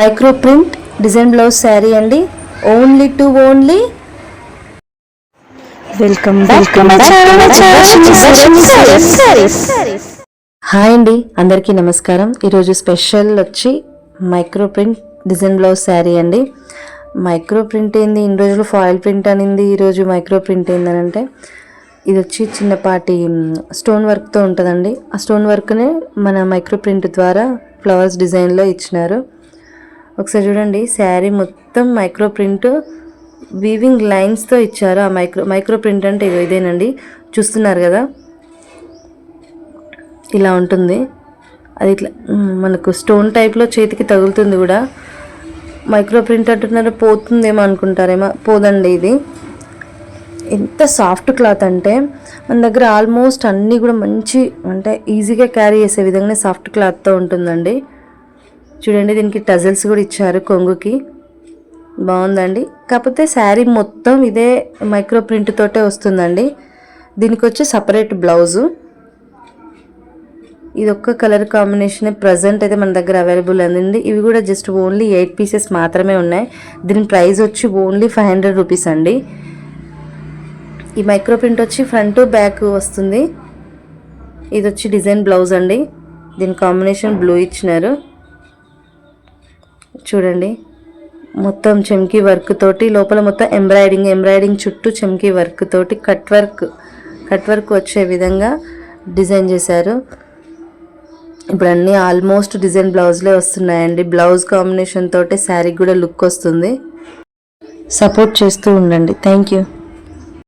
Micro print design blouse sari అండి. Only two only. Welcome back. Hi అండి, అందరికీ నమస్కారం. ఈరోజు స్పెషల్ వచ్చి micro print design blouse sari అండి. మైక్రో ప్రింట్ ఏంది, ఇన్ని రోజులు ఫాయిల్ ప్రింట్ అనింది, ఈరోజు మైక్రో ప్రింట్ ఏందనంటే ఇది వచ్చి చిన్నపాటి స్టోన్ వర్క్తో ఉంటుందండి. ఆ స్టోన్ వర్క్నే మన మైక్రో ప్రింట్ ద్వారా ఫ్లవర్స్ డిజైన్లో ఇచ్చినారు. ఒకసారి చూడండి, శారీ మొత్తం మైక్రో ప్రింట్ వీవింగ్ లైన్స్తో ఇచ్చారు. ఆ మైక్రో ప్రింట్ అంటే ఇదేనండి, చూస్తున్నారు కదా, ఇలా ఉంటుంది. అది ఇట్లా మనకు స్టోన్ టైప్లో చేతికి తగులుతుంది కూడా. మైక్రో ప్రింట్ అంటున్నారు, పోతుందేమో అనుకుంటారేమో, పోదండి. ఇది ఎంత సాఫ్ట్ క్లాత్ అంటే మన దగ్గర ఆల్మోస్ట్ అన్నీ కూడా మంచి అంటే ఈజీగా క్యారీ చేసే విధంగా సాఫ్ట్ క్లాత్తో ఉంటుందండి. చూడండి, దీనికి టజల్స్ కూడా ఇచ్చారు కొంగుకి, బాగుందండి. కాకపోతే శారీ మొత్తం ఇదే మైక్రో ప్రింట్ తోటే వస్తుందండి. దీనికి వచ్చి సపరేట్ బ్లౌజు. ఇది ఒక్క కలర్ కాంబినేషన్ ప్రజెంట్ అయితే మన దగ్గర అవైలబుల్ అండి. ఇవి కూడా జస్ట్ ఓన్లీ 8 పీసెస్ మాత్రమే ఉన్నాయి. దీని ప్రైస్ వచ్చి ఓన్లీ 500 రూపీస్ అండి. ఈ మైక్రో ప్రింట్ వచ్చి ఫ్రంట్ బ్యాక్ వస్తుంది. ఇది వచ్చి డిజైన్ బ్లౌజ్ అండి. దీని కాంబినేషన్ బ్లూ ఇచ్చినారు. చూడండి, మొత్తం చెమ్కీ వర్క్ తోటి లోపల మొత్తం ఎంబ్రాయిడింగ్ చుట్టూ చెమ్కీ వర్క్ తోటి కట్ వర్క్ వచ్చే విధంగా డిజైన్ చేశారు. ఇప్పుడు అన్నీ ఆల్మోస్ట్ డిజైన్ బ్లౌజ్లే వస్తున్నాయండి. బ్లౌజ్ కాంబినేషన్ తోటి శారీకి కూడా లుక్ వస్తుంది. సపోర్ట్ చేస్తూ ఉండండి. Thank you.